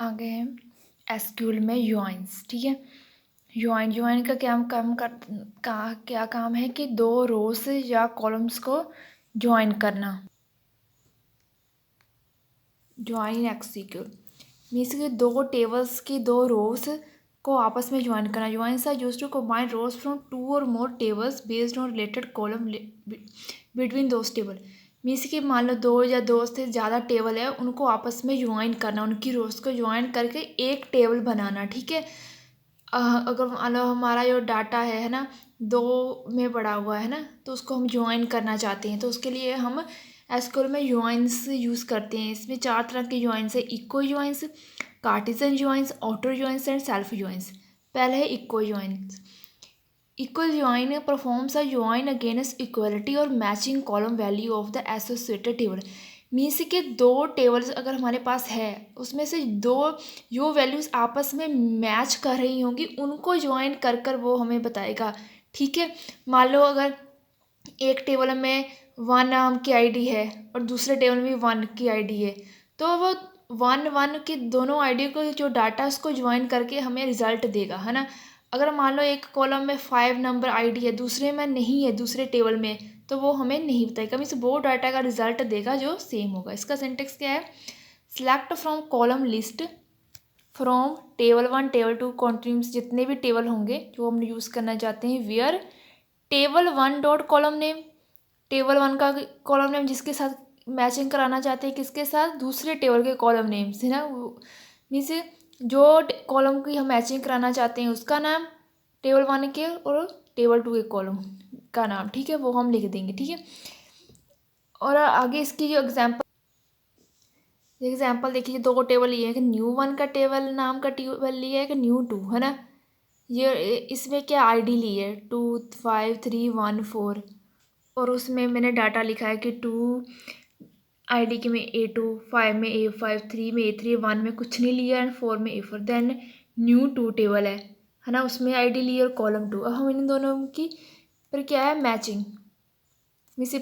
आगे हैं एसक्यूएल में ज्वाइंस। ठीक है, ज्वाइन का क्या काम है कि दो रोस या कॉलम्स को ज्वाइन करना। ज्वाइन एसक्यूएल मीन्स कि दो टेबल्स की दो रोस को आपस में ज्वाइन करना। Joins are used to combine rows from 2 और more tables based on related column between those table. Means कि मान लो दो या दो से ज़्यादा टेबल है, उनको आपस में ज्वाइन करना, उनकी रोस को ज्वाइन करके एक टेबल बनाना। ठीक है, अगर मान लो हमारा जो डाटा है ना, दो में पड़ा हुआ है ना, तो उसको हम ज्वाइन करना चाहते हैं, तो उसके लिए हम एसक्यूएल में ज्वाइंस यूज़ करते हैं। इसमें 4 तरह के ज्वाइंस है, equal joins, cartesian joins, outer joins and self joins. पहले है equal joins. Equal join performs a join against equality और matching column value of the associated table. Means के दो टेबल्स अगर हमारे पास है, उसमें से दो जो वैल्यूज़ आपस में मैच कर रही होंगी, उनको ज्वाइन कर कर वो हमें बताएगा। ठीक है, मान लो अगर एक टेबल में 1 नाम की आईडी है और दूसरे टेबल में 1 की आईडी है, तो वो 1 के दोनों आईडी को जो डाटा उसको ज्वाइन करके हमें रिजल्ट देगा, है ना। अगर मान लो एक कॉलम में 5 नंबर आईडी है, दूसरे में नहीं है, दूसरे टेबल में, तो वो हमें नहीं बताएगा। मीन्स वो डाटा का रिजल्ट देगा जो सेम होगा। इसका सिंटेक्स क्या है? Select from column list from table 1 table 2 continuous, जितने भी टेबल होंगे जो हम यूज़ करना चाहते हैं, where table 1 dot column name, table 1 का कॉलम नेम जिसके साथ मैचिंग कराना चाहते हैं, किसके साथ? दूसरे टेबल के कॉलम नेम से ना। मीन्स जो कॉलम की हम मैचिंग कराना चाहते हैं उसका नाम, टेबल 1 के और टेबल 2 के कॉलम का नाम। ठीक है, वो हम लिख देंगे। ठीक है, और आगे इसकी जो एग्जाम्पल देखिए, दो टेबल लिए हैं कि न्यू 1 का टेबल नाम का टेबल लिया है कि न्यू 2, है ना। ये इसमें क्या आईडी ली है? 2 5 3 1 4, और उसमें मैंने डाटा लिखा है कि 2 आईडी के में A2, 5 में A5, 3 में A3, 1 में कुछ नहीं लिया एंड 4 में A4। देन न्यू 2 टेबल है ना, उसमें आईडी ली और कॉलम 2। अब हम इन दोनों की पर क्या है? मैचिंग। इस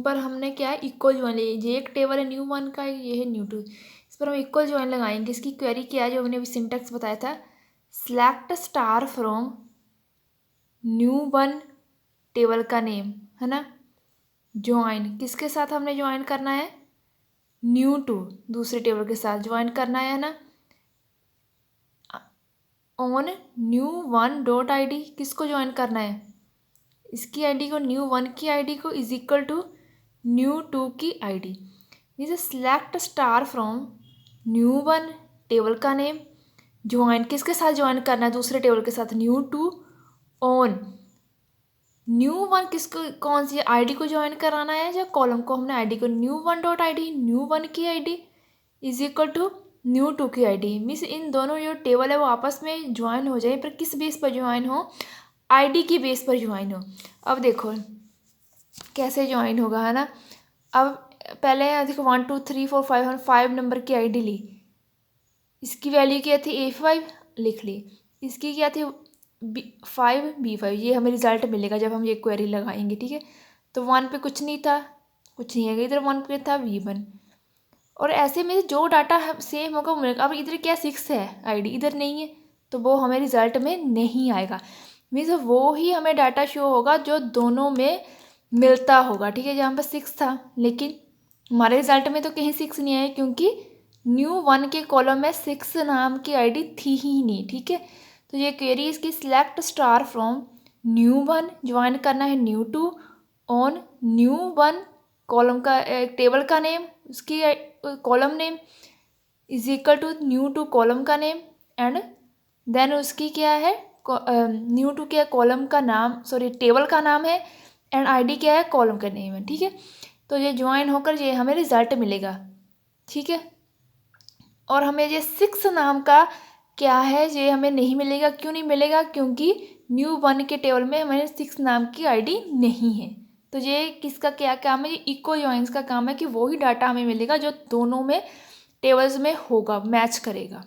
पर हमने क्या है? इक्वल ज्वाइन लिया। ये एक टेबल है न्यू 1 का, ये है न्यू 2, इस पर हम इक्वल ज्वाइन लगाएंगे। इसकी क्वेरी क्या है जो हमने अभी सिंटेक्स बताया था? Select star from new 1 table का नेम, है ना। ज्वाइन किसके साथ हमने ज्वाइन करना है? न्यू 2 दूसरे टेबल के साथ ज्वाइन करना है ना। ऑन न्यू 1 डॉट आईडी किसको ज्वाइन करना है? इसकी आईडी को, न्यू 1 की आईडी को इज इक्वल टू न्यू 2 की ID. Means select star from new 1 table का नेम, ज्वाइन किसके साथ ज्वाइन करना है? दूसरे टेबल के साथ, न्यू 2 ऑन न्यू 1 किसको, कौन सी आईडी को ज्वाइन कराना है या कॉलम को? हमने आईडी को, न्यू 1 डॉट आईडी, न्यू 1 की ID is equal to new 2 की आईडी। मीन्स इन दोनों जो टेबल है वो आपस में ज्वाइन हो जाए, पर किस बेस पर ज्वाइन हो? आईडी की बेस पर ज्वाइन हो। अब देखो कैसे ज्वाइन होगा, है ना। अब पहले देखो 1 2 3 4 5, हम 5 नंबर की आईडी ली, इसकी वैल्यू क्या थी? A5 लिख ली। इसकी क्या थी? 5 B5। ये हमें रिजल्ट मिलेगा जब हम ये क्वेरी लगाएंगे। ठीक है, तो 1 पे कुछ नहीं था, कुछ नहीं है, इधर 1 पे था V1, और ऐसे में जो डाटा सेम होगा वो मिलेगा। अब इधर क्या 6 है आईडी, इधर नहीं है, तो वो हमें रिजल्ट में नहीं आएगा। मीन्स वो ही हमें डाटा शो होगा जो दोनों में मिलता होगा। ठीक है, जहाँ पर 6 था, लेकिन हमारे रिजल्ट में तो कहीं 6 नहीं आया, क्योंकि न्यू 1 के कॉलम में 6 नाम की आईडी थी ही नहीं। ठीक है, तो ये क्वेरी इसकी select star from new 1 join करना है न्यू 2 ऑन न्यू 1 कॉलम का एक टेबल का नेम, उसकी column name is equal to new 2 column का नेम, एंड देन उसकी क्या है? न्यू 2 क्या कॉलम का नाम, सॉरी टेबल का नाम है, एंड आईडी क्या है? कॉलम का नेम है। ठीक है, तो ये ज्वाइन होकर ये हमें रिजल्ट मिलेगा। ठीक है, और हमें ये 6 नाम का क्या है? ये हमें नहीं मिलेगा। क्यों नहीं मिलेगा? क्योंकि न्यू 1 के टेबल में हमें 6 नाम की आईडी नहीं है। तो ये किसका क्या काम है? ये इक्वल ज्वाइंस का काम है कि वही डाटा हमें मिलेगा जो दोनों में टेबल्स में होगा, मैच करेगा।